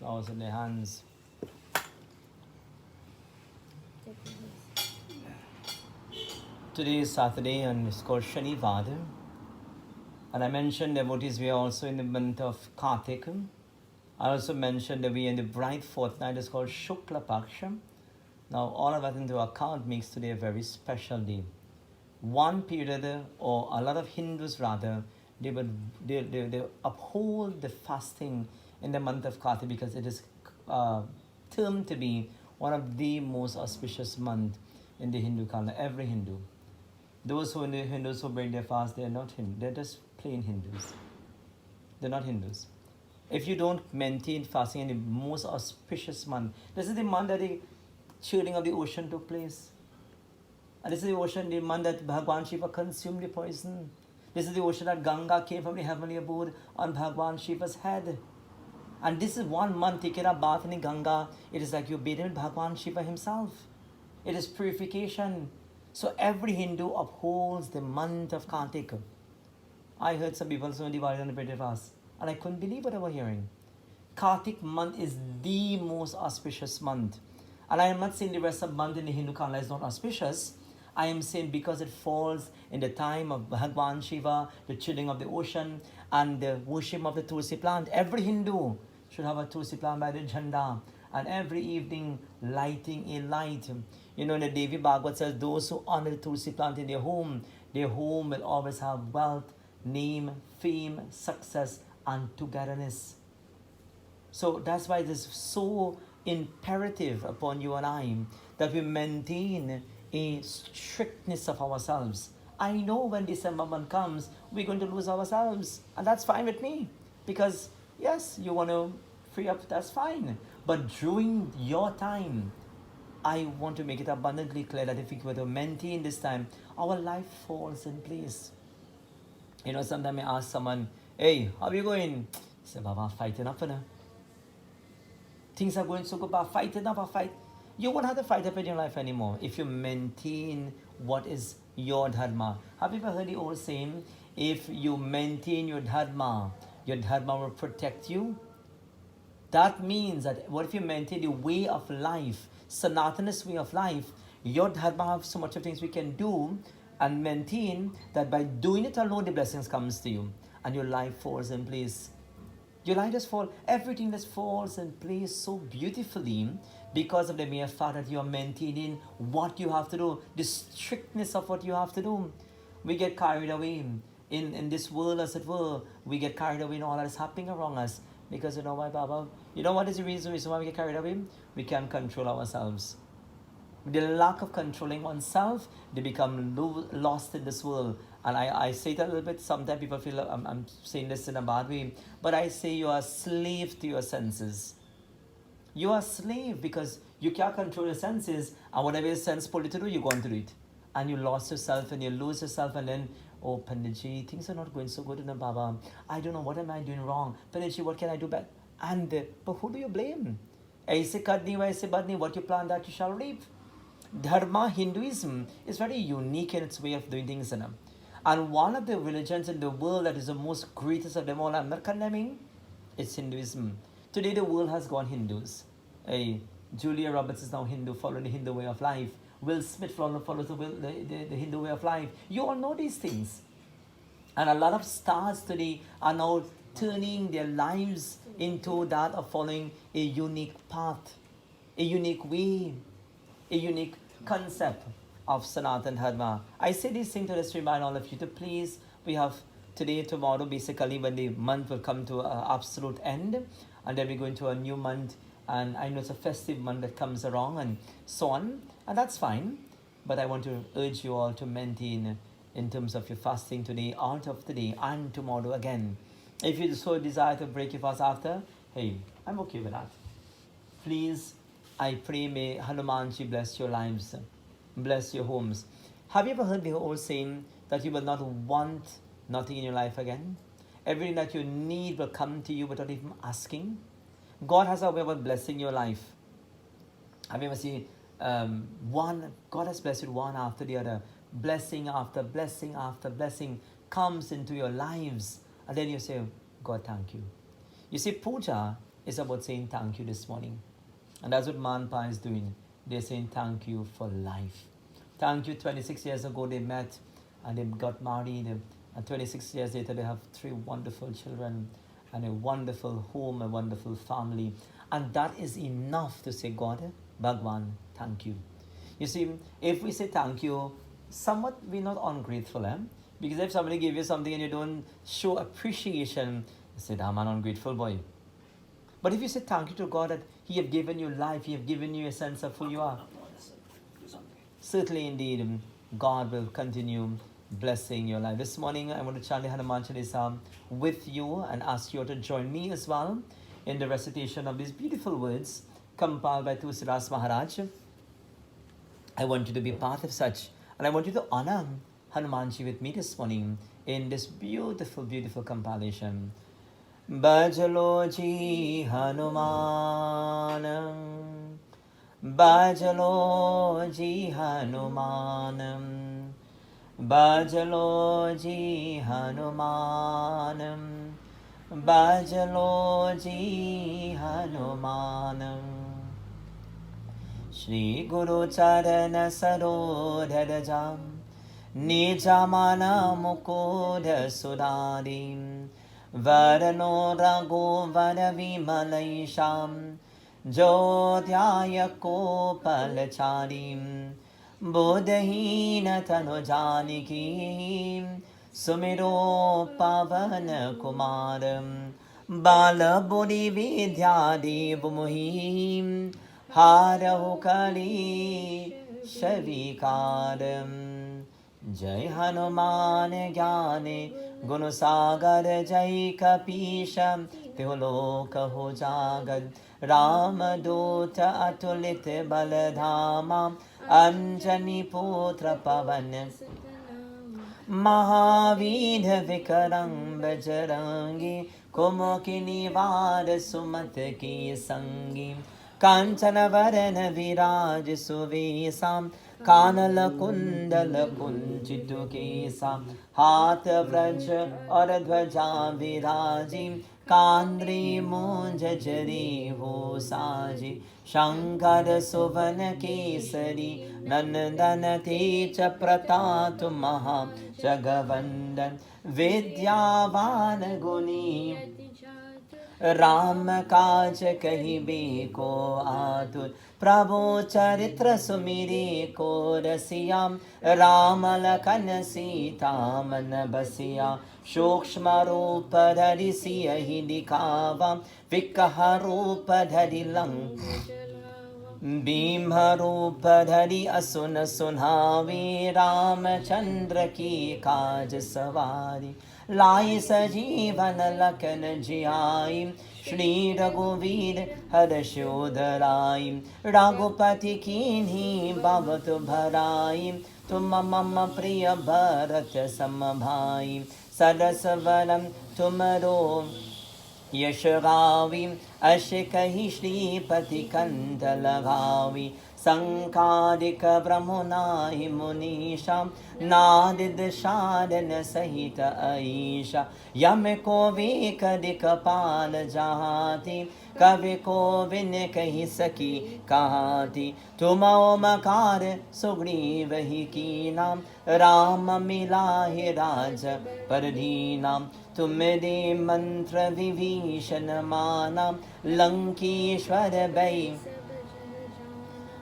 flowers in their hands. Today is Saturday and it's called Shanivada. And I mentioned devotees, we are also in the month of Kartik. I also mentioned that we are in the bright fortnight, it's called Shukla Paksha. Now all of that into account makes today a very special day. One period, or a lot of Hindus rather, they uphold the fasting in the month of Kartik because it is termed to be one of the most auspicious months in the Hindu calendar. Every Hindu. Those who Hindus who break their fast, they are not Hindu. They're just plain Hindus. They're not Hindus. If you don't maintain fasting in the most auspicious month, this is the month that the chilling of the ocean took place. And this is the ocean, the month that Bhagwan Shiva consumed the poison. This is the ocean that Ganga came from the heavenly abode on Bhagwan Shiva's head. And this is one month taking a bath in the Ganga. It is like you're bathing with Bhagwan Shiva himself. It is purification. So every Hindu upholds the month of Kartik. I heard some people so divided on the British fast, and I couldn't believe what I was hearing. Kartik month is the most auspicious month. And I am not saying the rest of the month in the Hindu calendar is not auspicious. I am saying because it falls in the time of Bhagwan Shiva, the chilling of the ocean, and the worship of the Tulsi plant. Every Hindu should have a Tulsi plant by the Jhanda, and every evening lighting a light. You know, in the Devi Bhagavad says, those who honor the Tulsi plant in their home will always have wealth, name, fame, success, and togetherness. So that's why it is so imperative upon you and I that we maintain a strictness of ourselves. I know when December month comes, we're going to lose ourselves, and that's fine with me, because yes, you want to free up, that's fine. But during your time, I want to make it abundantly clear that if we were to maintain this time, our life falls in place. You know, sometimes I ask someone, hey, how are you going? He said, Baba, fighting up, now. Things are going so good, but fighting up, fight. You won't have to fight up in your life anymore if you maintain what is your Dharma. Have you ever heard the old saying, if you maintain your Dharma will protect you? That means that what if you maintain the way of life, Sanatana's way of life, your Dharma have so much of things we can do and maintain that by doing it alone, the blessings comes to you and your life falls in place. Your life just falls, everything just falls in place so beautifully because of the mere fact that you are maintaining what you have to do, the strictness of what you have to do. We get carried away in this world, as it were. We get carried away in all that is happening around us. Because you know why, Baba? You know what is the reason why we get carried away? We can't control ourselves. With the lack of controlling oneself, they become lost in this world. And I say that a little bit. Sometimes people feel I'm saying this in a bad way. But I say you are a slave to your senses. You are a slave because you can't control your senses. And whatever your sense pull you to do, you're going to do it. And you lost yourself and you lose yourself, and then, oh, Panditji, things are not going so good in the Baba. I don't know, what am I doing wrong? Panditji, what can I do better? And, but who do you blame? Aise kadni vaise badni, what you plant that you shall reap. Dharma, Hinduism, is very unique in its way of doing things. And one of the religions in the world that is the most greatest of them all, I'm not condemning, it's Hinduism. Today the world has gone Hindus. Julia Roberts is now Hindu, following the Hindu way of life. Will Smith follows the Hindu way of life. You all know these things. And a lot of stars today are now turning their lives into that of following a unique path, a unique way, a unique concept of Sanatan Dharma. I say these things to just remind all of you to please, we have today, tomorrow, basically when the month will come to an absolute end, and then we go into a new month, and I know it's a festive month that comes along and so on, and that's fine, but I want to urge you all to maintain in terms of your fasting today, out of today, and tomorrow again. If you so desire to break your fast after, hey, I'm okay with that. Please, I pray may Hanumanji bless your lives, bless your homes. Have you ever heard the old saying that you will not want nothing in your life again? Everything that you need will come to you without even asking. God has a way of blessing your life. Have you ever seen God has blessed you one after the other. Blessing after blessing after blessing comes into your lives. And then you say, God, thank you. You see, puja is about saying thank you this morning. And that's what Manpa is doing. They're saying thank you for life. Thank you. 26 years ago they met and they got married. And 26 years later they have 3 wonderful children and a wonderful home, a wonderful family. And that is enough to say, God, Bhagwan, thank you. You see, if we say thank you, somewhat we're not ungrateful, eh? Because if somebody gives you something and you don't show appreciation, you say, I'm an ungrateful boy. But if you say thank you to God that He have given you life, He have given you a sense of who you are, certainly indeed, God will continue blessing your life. This morning, I want to chant the Hunuman Chellessa with you and ask you to join me as well in the recitation of these beautiful words compiled by Tulsidas Maharaj. I want you to be part of such, and I want you to honor Hanumanji with me this morning in this beautiful, beautiful compilation. Bajalo ji Hanumanam, Bajalo ji Hanumanam, Bajalo ji Hanumanam, Bajalo ji Hanumanam. Shri Guru Charana Sarodhajam Nijamana Mukoda Sudarim Varano Rago Varavimalasham Jodhyaya Kopalacharim Bodhina Tanojanikim Sumiro Pavana Kumaram Bala Bodhi Vidyadi Bumuhim Harahu Kali Shavikaram Jai Hanuman Gyane Gunusagar Jai Kapisham Teholoka Ho Jagad Ramadota Atulit Baladhama Anjani Putra Pavan Mahavidha Vikaram Bajarangi Kumokini Vada Sumat Ki Sangi Kanchana Varana Viraj Suvesam Kanala Kundala Kunchitu Kesam Hatha Vraja Aradhvaja Virajim Kandri Munja Jari Hosaji Shankara Suvana Kesari Nandana Techa Pratatu Maha Jagavandan Vidyavana Guni Ram काज कहिबे को आतुर प्रभु चरित्र Sumire को रसियाम राम लखन सीता मन बसिया सूक्ष्म रूप धरि सियहि दिखावा विकह रूप धरि लंक भीम रूप धरि असुन सुनावे रामचंद्र की काज सवारी लाई सजीवन लखन जियाई श्री रघुवीर हर्षोधराई रघुपति कीन्ही भवत भराई तुम मम प्रिय भरत सम भाई सरस वरम तुमरो यश गावी अश कही श्रीपति कंठ लगावी संकादिक ब्रह्मनाहि मुनीशा नादिद शारन सहित ऐशा यम को वेक दिक पाल जहाती कवि को विन कही सकी कहाती तुम ओमकार सुग्रीव ही की नाम राम मिलाहि राज पर दीनाम तुम दे मंत्र विभीषण माना लंकेश्वर भई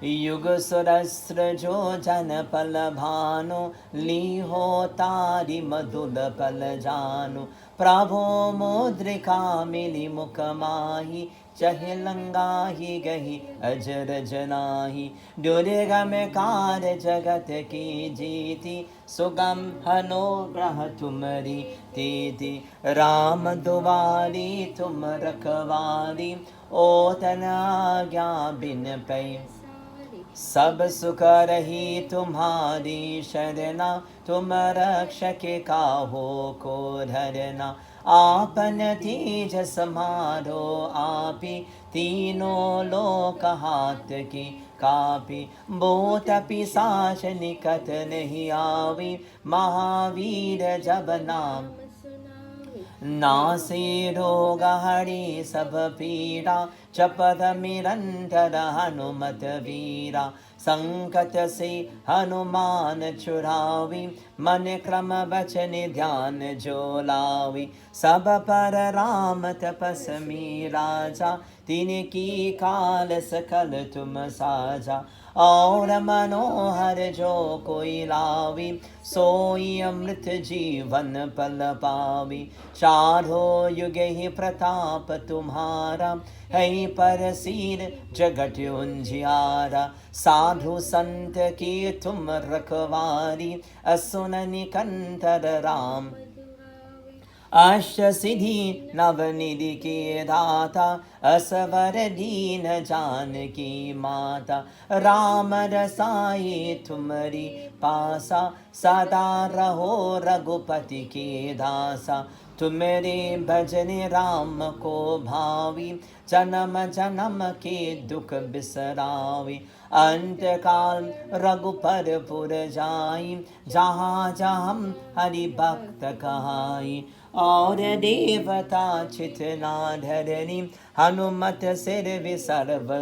युग सुरस्र जो जन पल भानु लीहो तारि मधुल पल जानु प्रभो मुद्रिका मिली मुख माही चहे लंगाही गही अजर जनाही दुर्गम कार जगत की जीती सुगम अनुग्रह तुमरी तेती राम दुआरी तुम रखवारी ओतन आज्ञा बिन पै सब सुख रही तुम्हारी शरणा तुम रक्षक काहो को धरना आपन तेज समारो आपी तीनों लोक हाथ की कापी भूत पिशाच निकट नहीं आवी महावीर जब नाम नासे रोग हरे सब पीड़ा जपत निरंतर हनुमत वीरा संकट से हनुमान छुड़ावी मन क्रम वचन ध्यान जो लावी सब पर राम तपस में राजा तिनकी काल सकल तुम साजा और मनोहर जो कोई लावी सोई अमृत जीवन पल पावी चारों युग ही प्रताप तुम्हारा है पर सिर जगत उंजियारा साधु संत की तुम रखवारी असुन निकंतर राम अष्ट सिद्धि नवनिधि के दाता असवर दीन जान की माता राम रसाई तुम्हारी पासा सदा रहो रघुपति के दासा तुम्हारे भजन राम को भावी जन्म जन्म के दुख बिसरावी अंत काल रघुपर पुर जाई जहाँ जहाँ हरि भक्त कहाई और देवता चितना धरनी हनुमत सिर विसर्व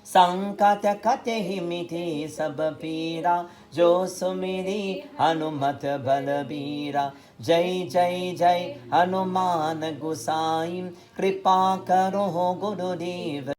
संकट कट ही मिटे सब पीरा जो सुमिरी हनुमत बलबीरा जय जय जय हनुमान गुसाई कृपा करो गुरुदेव